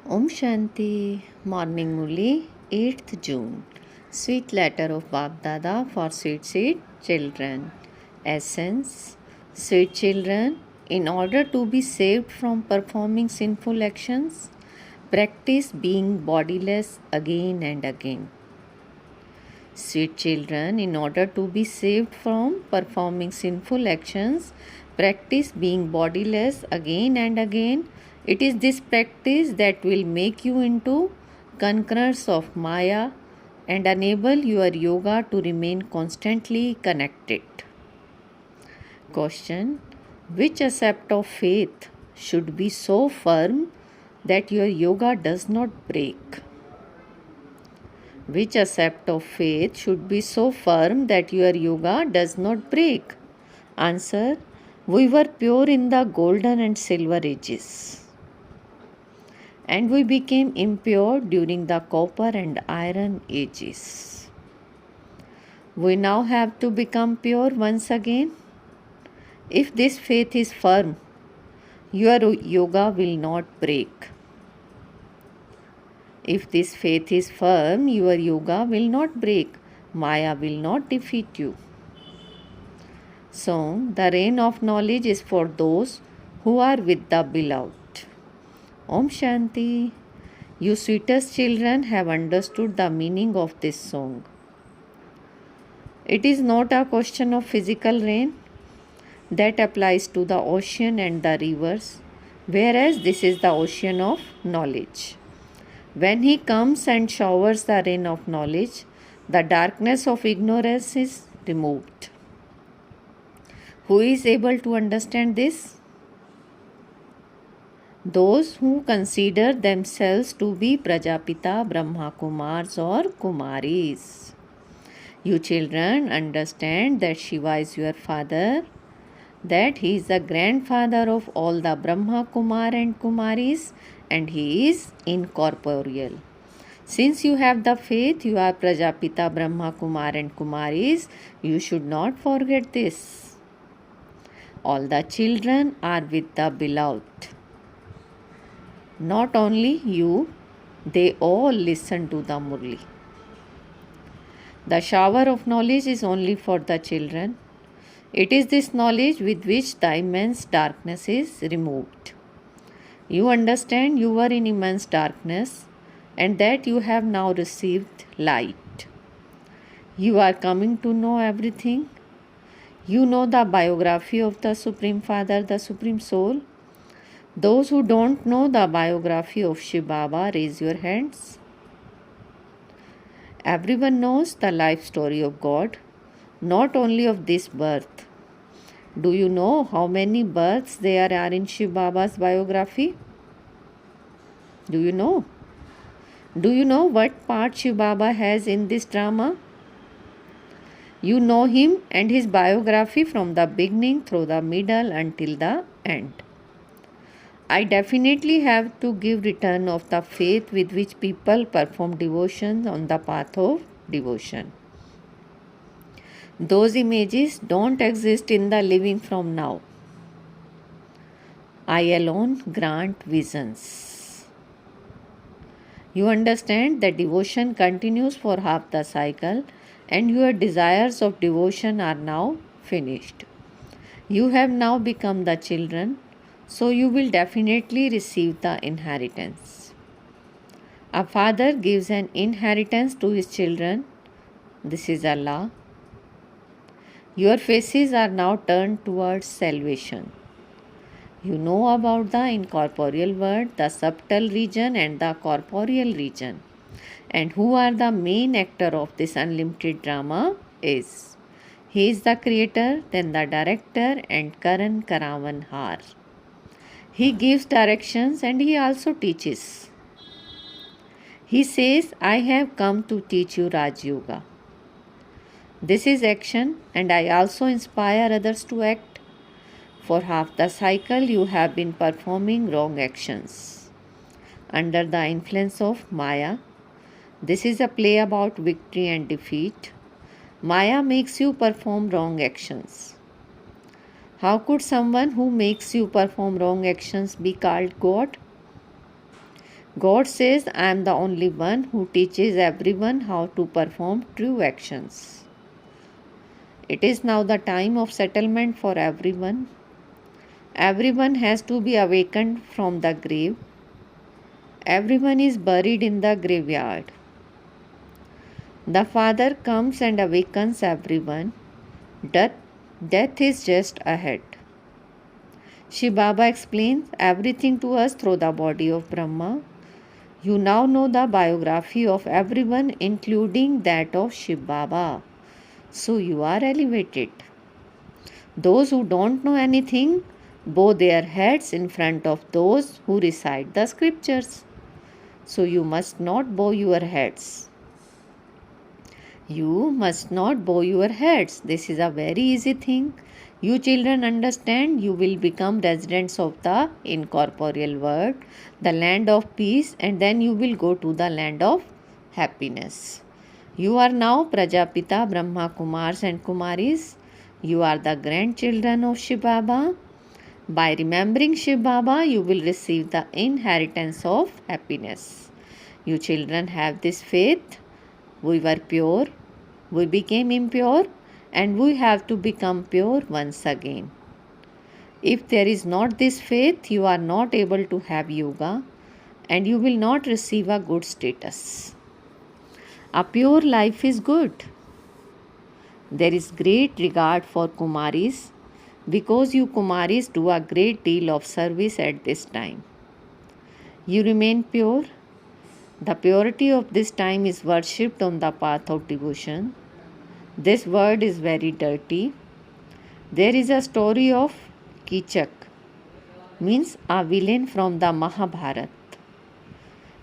Om Shanti, Morning Murli, 8th June. Sweet letter of Bab Dada for sweet children. Essence. Sweet children, in order to be saved from performing sinful actions, practice being bodiless again and again. Sweet children, in order to be saved from performing sinful actions, practice being bodiless again and again. It is this practice that will make you into conquerors of Maya and enable your yoga to remain constantly connected. Question: which aspect of faith should be so firm that your yoga does not break? Which aspect of faith should be so firm that your yoga does not break? Answer: we were pure in the golden and silver ages, and we became impure during the copper and iron ages. We now have to become pure once again. If this faith is firm, your yoga will not break. If this faith is firm, your yoga will not break. Maya will not defeat you. So, the rain of knowledge is for those who are with the beloved. Om Shanti. You sweetest children have understood the meaning of this song. It is not a question of physical rain that applies to the ocean and the rivers, whereas this is the ocean of knowledge. When he comes and showers the rain of knowledge, the darkness of ignorance is removed. Who is able to understand this? Those who consider themselves to be Prajapita, Brahma Kumars or Kumaris. You children understand that Shiva is your father, that he is the grandfather of all the Brahma Kumar and Kumaris, and he is incorporeal. Since you have the faith, you are Prajapita, Brahma Kumar and Kumaris, you should not forget this. All the children are with the beloved. Not only you, they all listen to the murli. The shower of knowledge is only for the children. It is this knowledge with which the immense darkness is removed. You understand you were in immense darkness and that you have now received light. You are coming to know everything. You know the biography of the Supreme Father, the Supreme Soul. Those who don't know the biography of Shiv Baba, raise your hands. Everyone knows the life story of God, not only of this birth. Do you know how many births there are in Shiv Baba's biography? Do you know? Do you know what part Shiv Baba has in this drama? You know him and his biography from the beginning through the middle until the end. I definitely have to give return of the faith with which people perform devotion on the path of devotion. Those images don't exist in the living from now. I alone grant visions. You understand that devotion continues for half the cycle and your desires of devotion are now finished. You have now become the children, so you will definitely receive the inheritance. A father gives an inheritance to his children. This is Allah. Your faces are now turned towards salvation. You know about the incorporeal world, the subtle region and the corporeal region. And who are the main actor of this unlimited drama is. He is the creator, then the director and Karan Karavan Har. He gives directions and he also teaches. He says, I have come to teach you Raj Yoga. This is action and I also inspire others to act. For half the cycle you have been performing wrong actions. Under the influence of Maya, this is a play about victory and defeat. Maya makes you perform wrong actions. How could someone who makes you perform wrong actions be called God? God says, I am the only one who teaches everyone how to perform true actions. It is now the time of settlement for everyone. Everyone has to be awakened from the grave. Everyone is buried in the graveyard. The Father comes and awakens everyone. Death is just ahead. Shiv Baba explains everything to us through the body of Brahma. You now know the biography of everyone, including that of Shiv Baba. So you are elevated. Those who don't know anything bow their heads in front of those who recite the scriptures. So you must not bow your heads. You must not bow your heads. This is a very easy thing. You children understand, you will become residents of the incorporeal world, the land of peace, and then you will go to the land of happiness. You are now Prajapita, Brahma, Kumars and Kumaris. You are the grandchildren of Shiv Baba. By remembering Shiv Baba, you will receive the inheritance of happiness. You children have this faith. We were pure, we became impure, and we have to become pure once again. If there is not this faith, you are not able to have yoga and you will not receive a good status. A pure life is good. There is great regard for kumaris because you kumaris do a great deal of service at this time. You remain pure. The purity of this time is worshipped on the path of devotion. This word is very dirty. There is a story of Kichak, means a villain from the Mahabharata.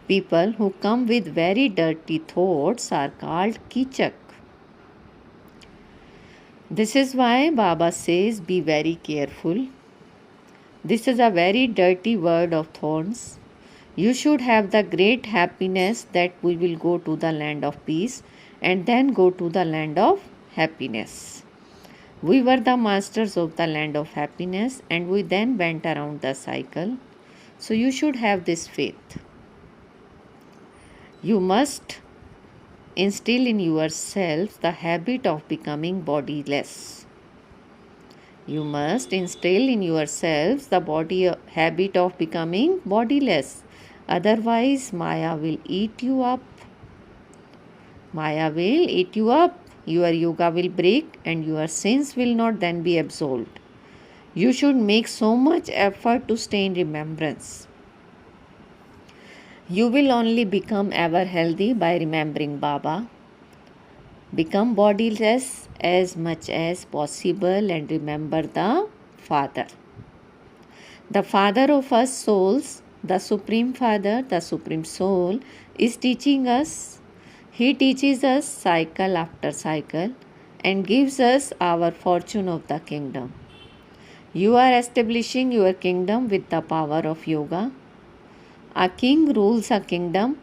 People who come with very dirty thoughts are called Kichak. This is why Baba says, be very careful. This is a very dirty word of thorns. You should have the great happiness that we will go to the land of peace and then go to the land of happiness. We were the masters of the land of happiness and we then went around the cycle. So you should have this faith. You must instill in yourself the habit of becoming bodiless. You must instill in yourselves the habit of becoming bodiless. Otherwise, Maya will eat you up. Maya will eat you up. Your yoga will break and your sins will not then be absolved. You should make so much effort to stay in remembrance. You will only become ever healthy by remembering Baba. Become bodiless as much as possible and remember the Father. The Father of us souls, the Supreme Father, the Supreme Soul, is teaching us. He teaches us cycle after cycle and gives us our fortune of the kingdom. You are establishing your kingdom with the power of yoga. A king rules a kingdom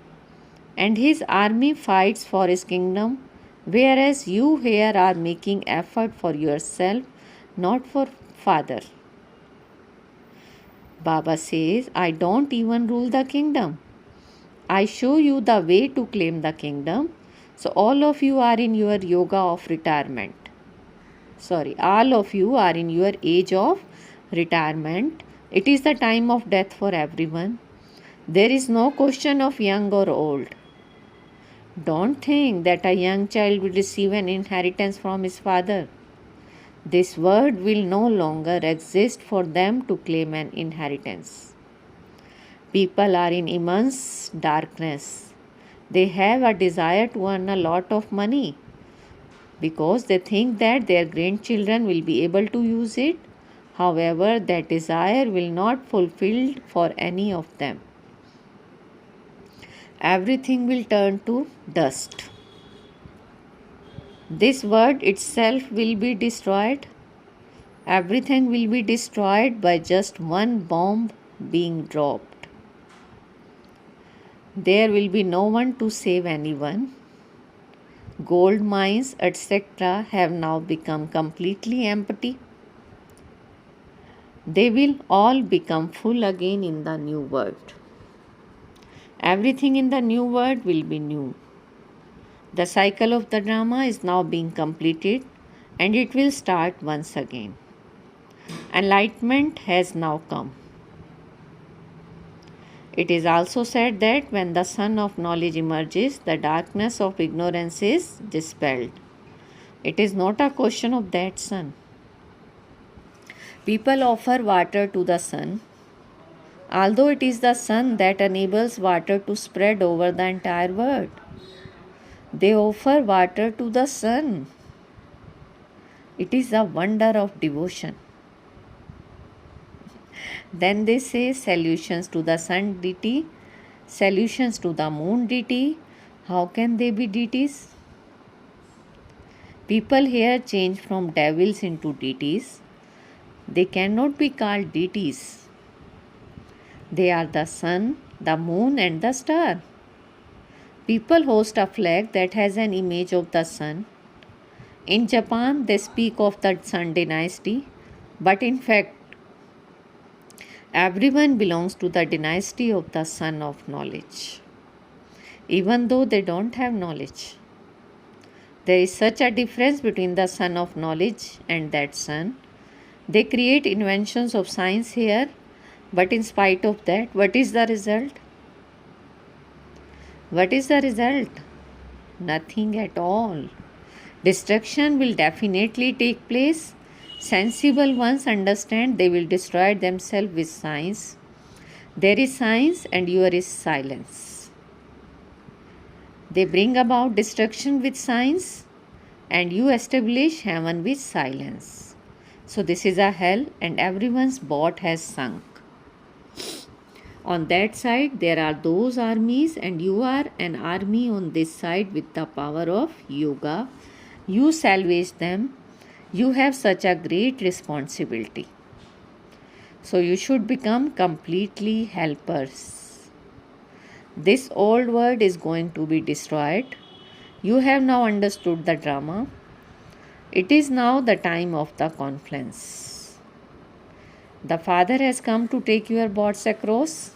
and his army fights for his kingdom, whereas you here are making effort for yourself, not for Father. Baba says, I don't even rule the kingdom. I show you the way to claim the kingdom. So all of you are in your yoga of retirement. All of you are in your age of retirement. It is the time of death for everyone. There is no question of young or old. Don't think that a young child will receive an inheritance from his father. This word will no longer exist for them to claim an inheritance. People are in immense darkness. They have a desire to earn a lot of money because they think that their grandchildren will be able to use it. However, that desire will not fulfill for any of them. Everything will turn to dust. This world itself will be destroyed. Everything will be destroyed by just one bomb being dropped. There will be no one to save anyone. Gold mines, etc., have now become completely empty. They will all become full again in the new world. Everything in the new world will be new. The cycle of the drama is now being completed and it will start once again. Enlightenment has now come. It is also said that when the sun of knowledge emerges, the darkness of ignorance is dispelled. It is not a question of that sun. People offer water to the sun, although it is the sun that enables water to spread over the entire world. They offer water to the sun. It is a wonder of devotion. Then they say solutions to the sun deity, solutions to the moon deity. How can they be deities? People here change from devils into deities. They cannot be called deities. They are the sun, the moon, and the star. People host a flag that has an image of the sun. In Japan, they speak of the Sun dynasty, but in fact, everyone belongs to the dynasty of the Sun of knowledge, even though they don't have knowledge. There is such a difference between the Sun of knowledge and that sun. They create inventions of science here, but in spite of that, what is the result? What is the result? Nothing at all. Destruction will definitely take place. Sensible ones understand they will destroy themselves with science. There is science and yours is silence. They bring about destruction with science and you establish heaven with silence. So this is a hell and everyone's boat has sunk. On that side there are those armies and you are an army on this side with the power of yoga. You salvage them. You have such a great responsibility. So you should become completely helpers. This old world is going to be destroyed. You have now understood the drama. It is now the time of the confluence. The Father has come to take your boats across.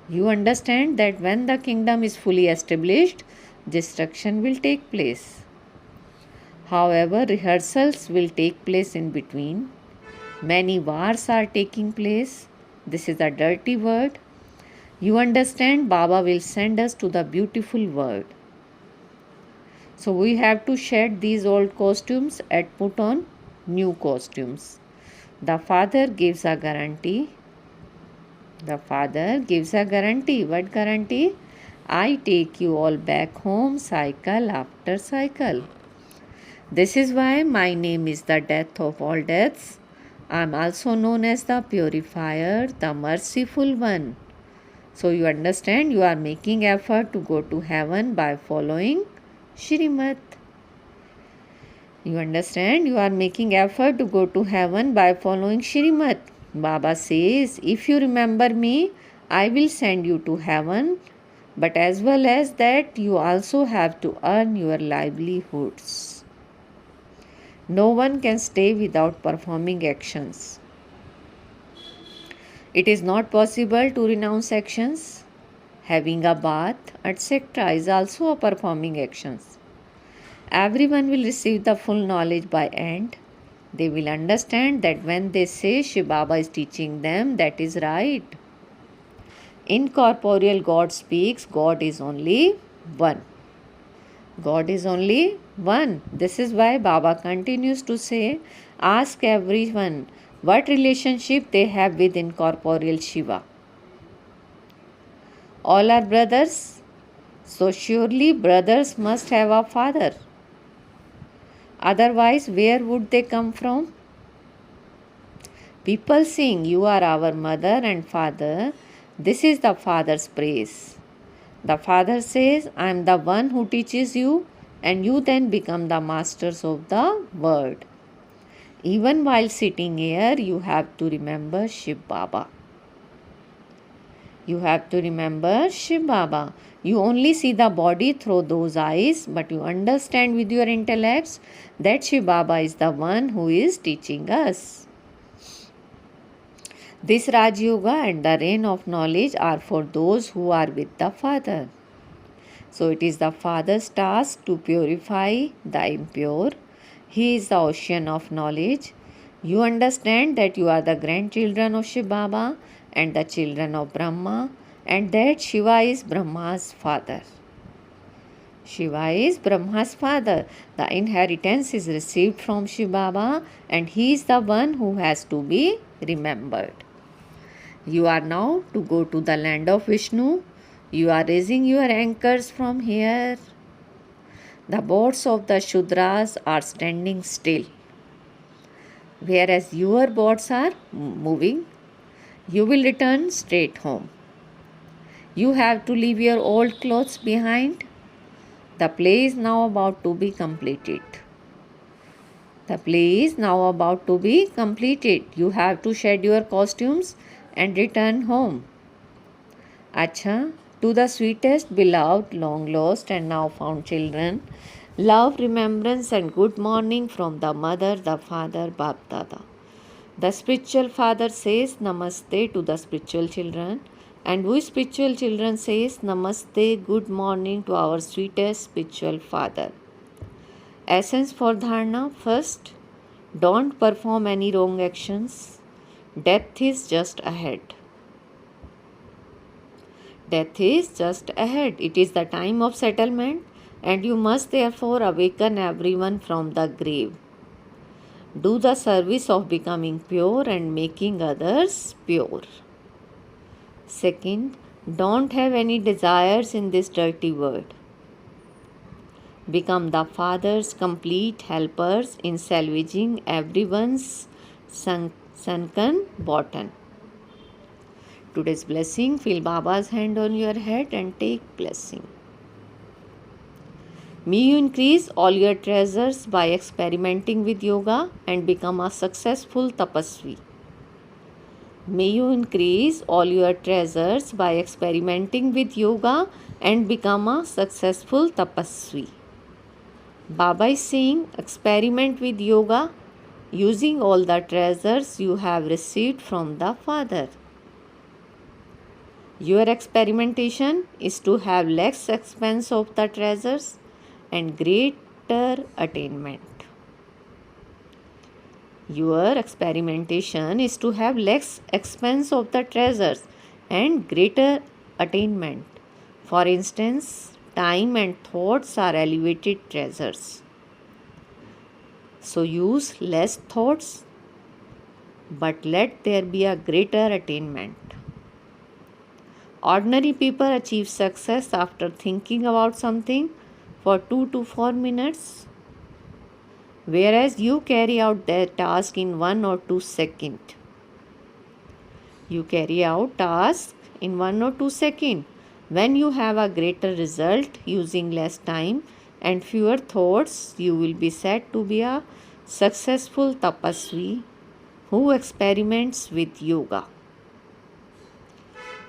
You understand that when the kingdom is fully established, destruction will take place. However, rehearsals will take place in between. Many wars are taking place. This is a dirty word. You understand, Baba will send us to the beautiful world. So we have to shed these old costumes and put on new costumes. The Father gives a guarantee. The Father gives a guarantee. What guarantee? I take you all back home, cycle after cycle. This is why my name is the death of all deaths. I am also known as the purifier, the merciful one. So you understand, you are making effort to go to heaven by following Shrimat. You understand, you are making effort to go to heaven by following Shrimat. Baba says, if you remember me, I will send you to heaven. But as well as that, you also have to earn your livelihoods. No one can stay without performing actions. It is not possible to renounce actions. Having a bath, etc. is also a performing actions. Everyone will receive the full knowledge by end. They will understand that when they say Shiv Baba is teaching them, that is right. Incorporeal God speaks, God is only one. God is only one. This is why Baba continues to say, ask everyone what relationship they have with incorporeal Shiva. All are brothers, so surely brothers must have a father. Otherwise, where would they come from? People sing, you are our mother and father. This is the Father's praise. The Father says, I am the one who teaches you, and you then become the masters of the word. Even while sitting here, you have to remember Shiv Baba. You have to remember Shiv Baba. You only see the body through those eyes, but you understand with your intellects that Shiv Baba is the one who is teaching us. This Raj Yoga and the reign of knowledge are for those who are with the Father. So it is the Father's task to purify the impure. He is the ocean of knowledge. You understand that you are the grandchildren of Shiv Baba and the children of Brahma, and that Shiva is Brahma's father. Shiva is Brahma's father. The inheritance is received from Shiv Baba, and he is the one who has to be remembered. You are now to go to the land of Vishnu. You are raising your anchors from here. The boats of the Shudras are standing still, whereas your boats are moving. You will return straight home. You have to leave your old clothes behind. The play is now about to be completed. The play is now about to be completed. You have to shed your costumes and return home. Acha, to the sweetest, beloved, long lost and now found children, love, remembrance and good morning from the mother, the father, Bap Dada. The spiritual father says Namaste to the spiritual children, and we spiritual children says Namaste, good morning to our sweetest spiritual father. Essence for dharana: first, don't perform any wrong actions. Death is just ahead. Death is just ahead. It is the time of settlement, and you must therefore awaken everyone from the grave. Do the service of becoming pure and making others pure. Second, don't have any desires in this dirty world. Become the Father's complete helpers in salvaging everyone's sunken bottom. Today's blessing: feel Baba's hand on your head and take blessing. May you increase all your treasures by experimenting with yoga and become a successful tapasvi. May you increase all your treasures by experimenting with yoga and become a successful tapasvi. Baba is saying, experiment with yoga using all the treasures you have received from the Father. Your experimentation is to have less expense of the treasures and greater attainment. Your experimentation is to have less expense of the treasures and greater attainment. For instance, time and thoughts are elevated treasures. So use less thoughts, but let there be a greater attainment. Ordinary people achieve success after thinking about something for 2 to 4 minutes, whereas you carry out their task in 1 or 2 seconds. You carry out tasks in 1 or 2 seconds. When you have a greater result using less time and fewer thoughts, you will be said to be a successful tapasvi who experiments with yoga.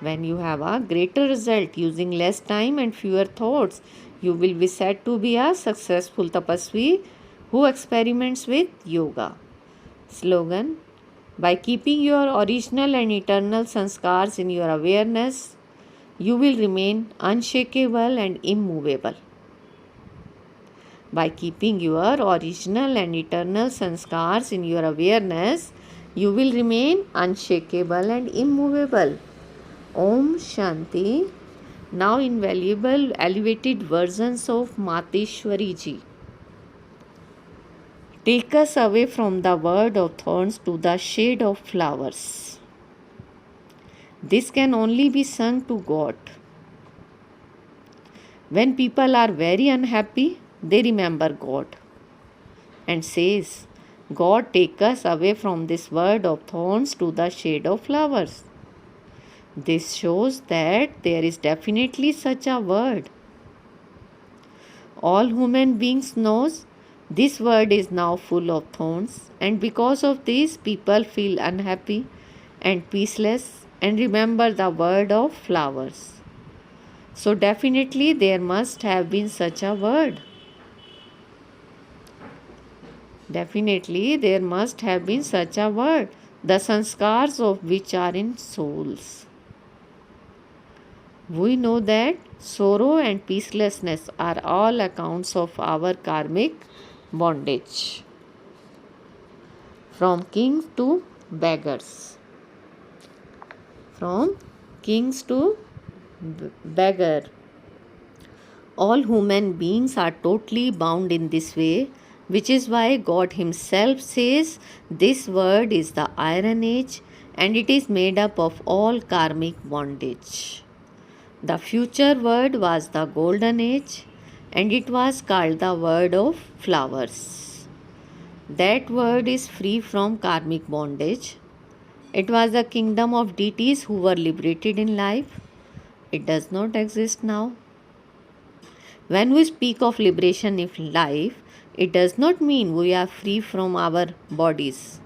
When you have a greater result using less time and fewer thoughts, you will be said to be a successful tapasvi who experiments with yoga. Slogan: by keeping your original and eternal sanskars in your awareness, you will remain unshakable and immovable. By keeping your original and eternal sanskars in your awareness, you will remain unshakable and immovable. Om Shanti. Now invaluable elevated versions of Mateshwari Ji. Take us away from the word of thorns to the shade of flowers. This can only be sung to God. When people are very unhappy, they remember God and says, God, take us away from this word of thorns to the shade of flowers. This shows that there is definitely such a word. All human beings knows this word is now full of thorns, and because of this people feel unhappy and peaceless and remember the word of flowers. So definitely there must have been such a word. Definitely there must have been such a word. the sanskars of which are in souls. We know that sorrow and peacelessness are all accounts of our karmic bondage. From kings to beggars. From kings to beggar. All human beings are totally bound in this way, which is why God Himself says this world is the Iron Age and it is made up of all karmic bondage. The future world was the Golden Age and it was called the world of flowers. That world is free from karmic bondage. It was the kingdom of deities who were liberated in life. It does not exist now. When we speak of liberation in life, it does not mean we are free from our bodies.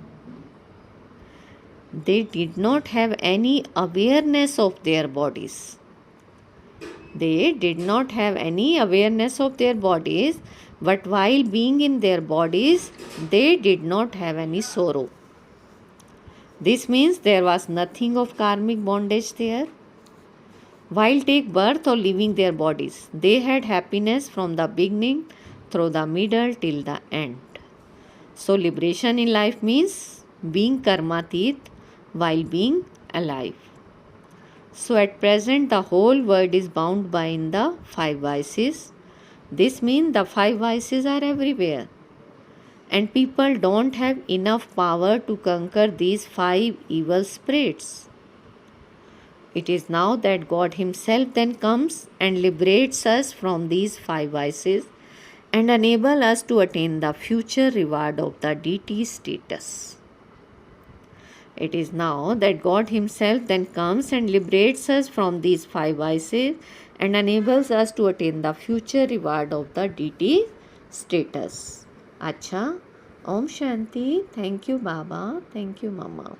They did not have any awareness of their bodies. They did not have any awareness of their bodies, but while being in their bodies, they did not have any sorrow. This means there was nothing of karmic bondage there. While take birth or leaving their bodies, they had happiness from the beginning through the middle till the end. So liberation in life means being karmatit while being alive. So at present the whole world is bound by in the 5 vices. This means the 5 vices are everywhere. And people don't have enough power to conquer these 5 evil spirits. It is now that God Himself then comes and liberates us from these 5 vices and enable us to attain the future reward of the deity status. It is now that God Himself then comes and liberates us from these 5 vices and enables us to attain the future reward of the deity status. Acha, Om Shanti. Thank you, Baba. Thank you, Mama.